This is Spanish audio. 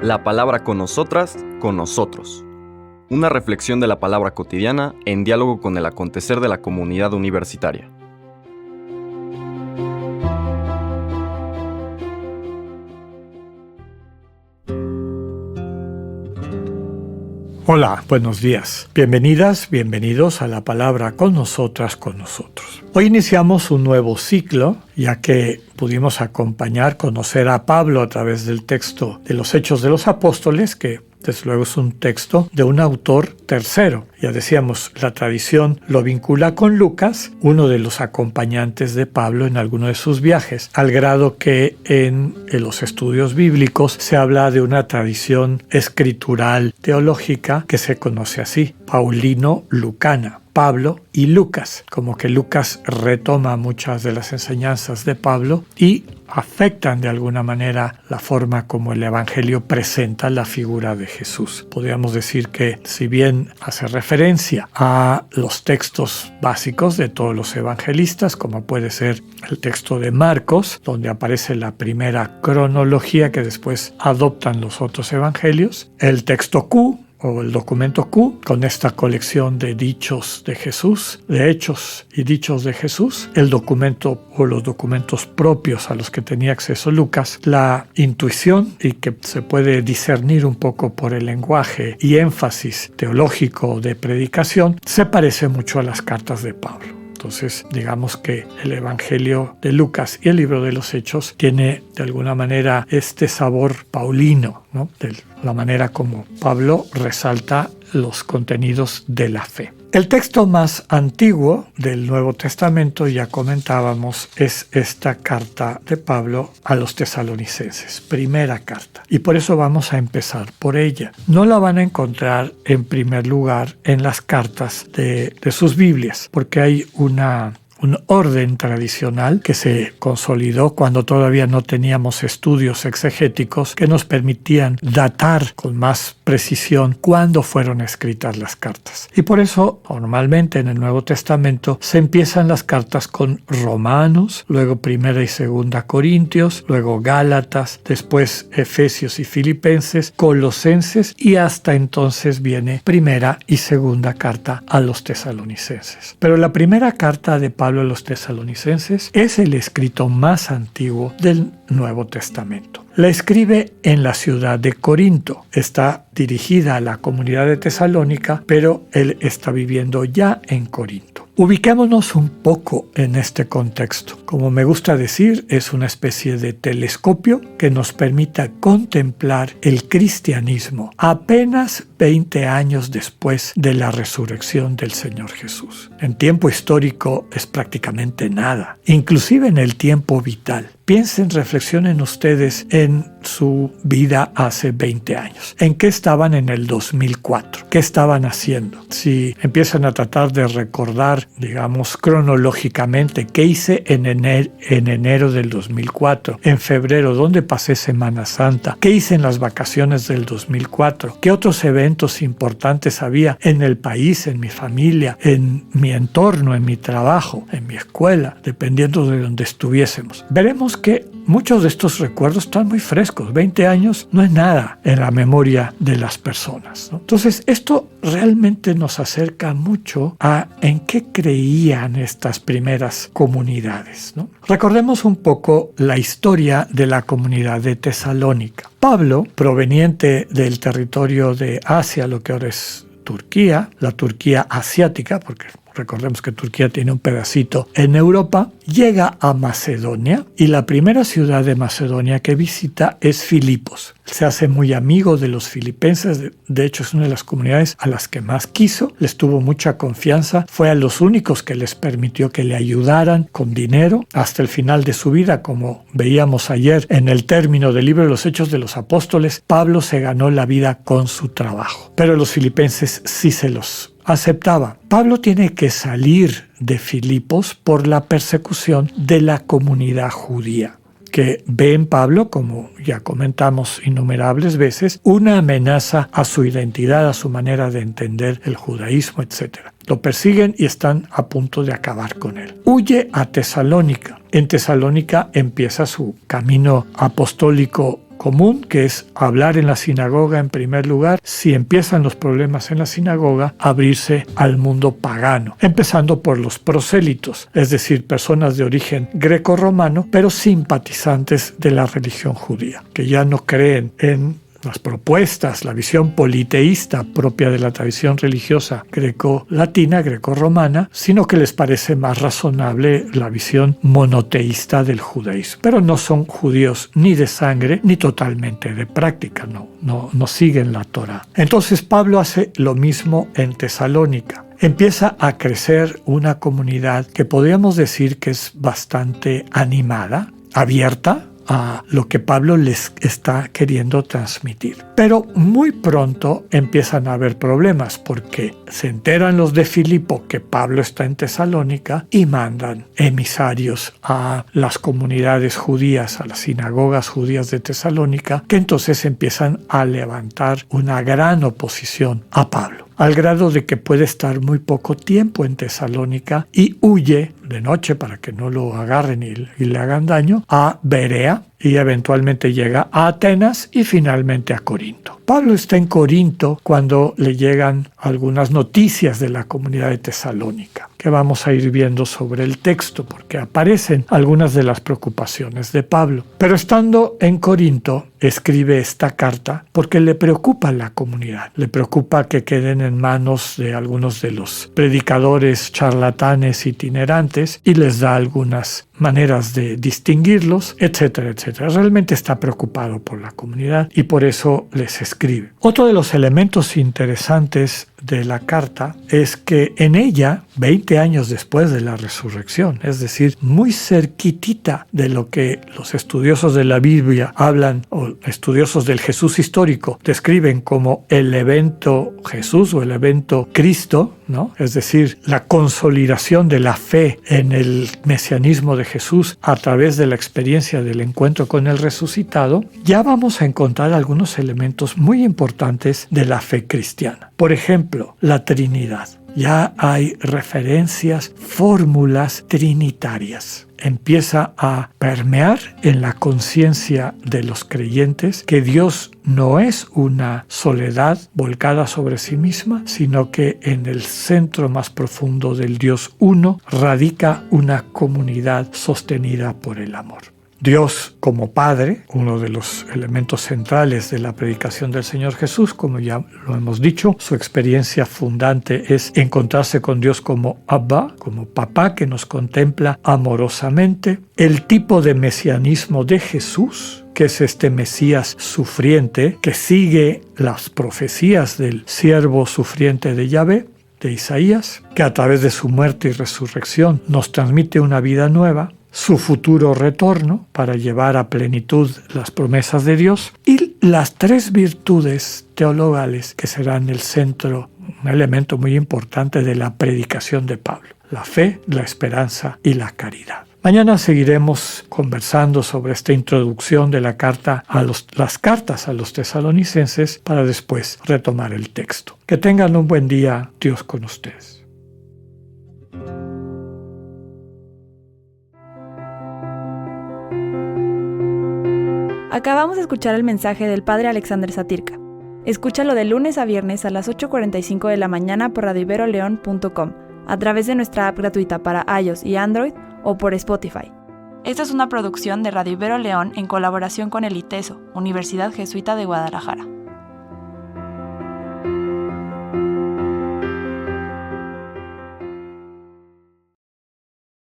La palabra con nosotras, con nosotros. Una reflexión de la palabra cotidiana en diálogo con el acontecer de la comunidad universitaria. Hola, buenos días. Bienvenidas, bienvenidos a la palabra con nosotras, con nosotros. Hoy iniciamos un nuevo ciclo, ya que pudimos conocer a Pablo a través del texto de los Hechos de los Apóstoles, que desde luego es un texto de un autor tercero. Ya decíamos, la tradición lo vincula con Lucas, uno de los acompañantes de Pablo en alguno de sus viajes, al grado que en los estudios bíblicos se habla de una tradición escritural teológica que se conoce así, paulino-lucana. Pablo y Lucas, como que Lucas retoma muchas de las enseñanzas de Pablo y afectan de alguna manera la forma como el Evangelio presenta la figura de Jesús. Podríamos decir que si bien hace referencia a los textos básicos de todos los evangelistas, como puede ser el texto de Marcos, donde aparece la primera cronología que después adoptan los otros evangelios, el texto Q, o el documento Q, con esta colección de dichos de Jesús, de hechos y dichos de Jesús, el documento o los documentos propios a los que tenía acceso Lucas, la intuición y que se puede discernir un poco por el lenguaje y énfasis teológico de predicación, se parece mucho a las cartas de Pablo. Entonces, digamos que el Evangelio de Lucas y el libro de los Hechos tiene de alguna manera este sabor paulino, ¿no? De la manera como Pablo resalta los contenidos de la fe. El texto más antiguo del Nuevo Testamento, ya comentábamos, es esta carta de Pablo a los tesalonicenses, primera carta. Y por eso vamos a empezar por ella. No la van a encontrar en primer lugar en las cartas de sus Biblias, porque hay un orden tradicional que se consolidó cuando todavía no teníamos estudios exegéticos que nos permitían datar con más precisión cuándo fueron escritas las cartas. Y por eso, normalmente en el Nuevo Testamento se empiezan las cartas con Romanos, luego Primera y Segunda Corintios, luego Gálatas, después Efesios y Filipenses, Colosenses y hasta entonces viene Primera y Segunda carta a los tesalonicenses. Pero la primera carta de Pablo a los tesalonicenses es el escrito más antiguo del Nuevo Testamento. La escribe en la ciudad de Corinto. Está dirigida a la comunidad de Tesalónica, pero él está viviendo ya en Corinto. Ubiquémonos un poco en este contexto. Como me gusta decir, es una especie de telescopio que nos permita contemplar el cristianismo apenas 20 años después de la resurrección del Señor Jesús. En tiempo histórico es prácticamente nada, inclusive en el tiempo vital. Piensen, reflexionen ustedes en su vida hace 20 años. ¿En qué estaban en el 2004? ¿Qué estaban haciendo? Si empiezan a tratar de recordar, digamos, cronológicamente, ¿qué hice en enero del 2004? En febrero, ¿dónde pasé Semana Santa? ¿Qué hice en las vacaciones del 2004? ¿Qué otros eventos importantes había en el país, en mi familia, en mi entorno, en mi trabajo, en mi escuela, dependiendo de donde estuviésemos? Veremos que muchos de estos recuerdos están muy frescos. 20 años no es nada en la memoria de las personas, ¿no? Entonces, esto realmente nos acerca mucho a en qué creían estas primeras comunidades, ¿no? Recordemos un poco la historia de la comunidad de Tesalónica. Pablo, proveniente del territorio de Asia, lo que ahora es Turquía, la Turquía asiática, porque recordemos que Turquía tiene un pedacito en Europa, llega a Macedonia y la primera ciudad de Macedonia que visita es Filipos. Se hace muy amigo de los filipenses, de hecho es una de las comunidades a las que más quiso, les tuvo mucha confianza, fue a los únicos que les permitió que le ayudaran con dinero hasta el final de su vida, como veíamos ayer en el término del libro de los Hechos de los Apóstoles. Pablo se ganó la vida con su trabajo, pero los filipenses sí se los aceptaba. Pablo tiene que salir de Filipos por la persecución de la comunidad judía, que ve en Pablo, como ya comentamos innumerables veces, una amenaza a su identidad, a su manera de entender el judaísmo, etc. Lo persiguen y están a punto de acabar con él. Huye a Tesalónica. En Tesalónica empieza su camino apostólico común, que es hablar en la sinagoga en primer lugar. Si empiezan los problemas en la sinagoga, abrirse al mundo pagano, empezando por los prosélitos, es decir, personas de origen greco-romano, pero simpatizantes de la religión judía, que ya no creen en las propuestas, la visión politeísta propia de la tradición religiosa greco-latina, greco-romana, sino que les parece más razonable la visión monoteísta del judaísmo. Pero no son judíos ni de sangre ni totalmente de práctica, no siguen la Torá. Entonces Pablo hace lo mismo en Tesalónica. Empieza a crecer una comunidad que podríamos decir que es bastante animada, abierta a lo que Pablo les está queriendo transmitir. Pero muy pronto empiezan a haber problemas porque se enteran los de Filipo que Pablo está en Tesalónica y mandan emisarios a las comunidades judías, a las sinagogas judías de Tesalónica, que entonces empiezan a levantar una gran oposición a Pablo, al grado de que puede estar muy poco tiempo en Tesalónica y huye de noche para que no lo agarren y le hagan daño a Berea, y eventualmente llega a Atenas y finalmente a Corinto. Pablo está en Corinto cuando le llegan algunas noticias de la comunidad de Tesalónica, que vamos a ir viendo sobre el texto, porque aparecen algunas de las preocupaciones de Pablo. Pero estando en Corinto, escribe esta carta porque le preocupa la comunidad, le preocupa que queden en manos de algunos de los predicadores charlatanes itinerantes y les da algunas maneras de distinguirlos, etcétera, etcétera. Realmente está preocupado por la comunidad y por eso les escribe. Otro de los elementos interesantes de la carta es que en ella, 20 años después de la resurrección, es decir, muy cerquitita de lo que los estudiosos de la Biblia hablan, o estudiosos del Jesús histórico describen como el evento Jesús o el evento Cristo, ¿no? Es decir, la consolidación de la fe en el mesianismo de Jesús a través de la experiencia del encuentro con el resucitado, ya vamos a encontrar algunos elementos muy importantes de la fe cristiana. Por ejemplo, la Trinidad. Ya hay referencias, fórmulas trinitarias. Empieza a permear en la conciencia de los creyentes que Dios no es una soledad volcada sobre sí misma, sino que en el centro más profundo del Dios uno radica una comunidad sostenida por el amor. Dios como Padre, uno de los elementos centrales de la predicación del Señor Jesús, como ya lo hemos dicho, su experiencia fundante es encontrarse con Dios como Abba, como papá que nos contempla amorosamente. El tipo de mesianismo de Jesús, que es este Mesías sufriente, que sigue las profecías del siervo sufriente de Yahvé, de Isaías, que a través de su muerte y resurrección nos transmite una vida nueva, su futuro retorno para llevar a plenitud las promesas de Dios y las tres virtudes teologales que serán el centro, un elemento muy importante de la predicación de Pablo: la fe, la esperanza y la caridad. Mañana seguiremos conversando sobre esta introducción de la carta las cartas a los tesalonicenses para después retomar el texto. Que tengan un buen día, Dios con ustedes. Acabamos de escuchar el mensaje del Padre Alexander Satirka. Escúchalo de lunes a viernes a las 8:45 de la mañana por radioiberoleon.com, a través de nuestra app gratuita para iOS y Android o por Spotify. Esta es una producción de Radio Ibero León en colaboración con el ITESO, Universidad Jesuita de Guadalajara.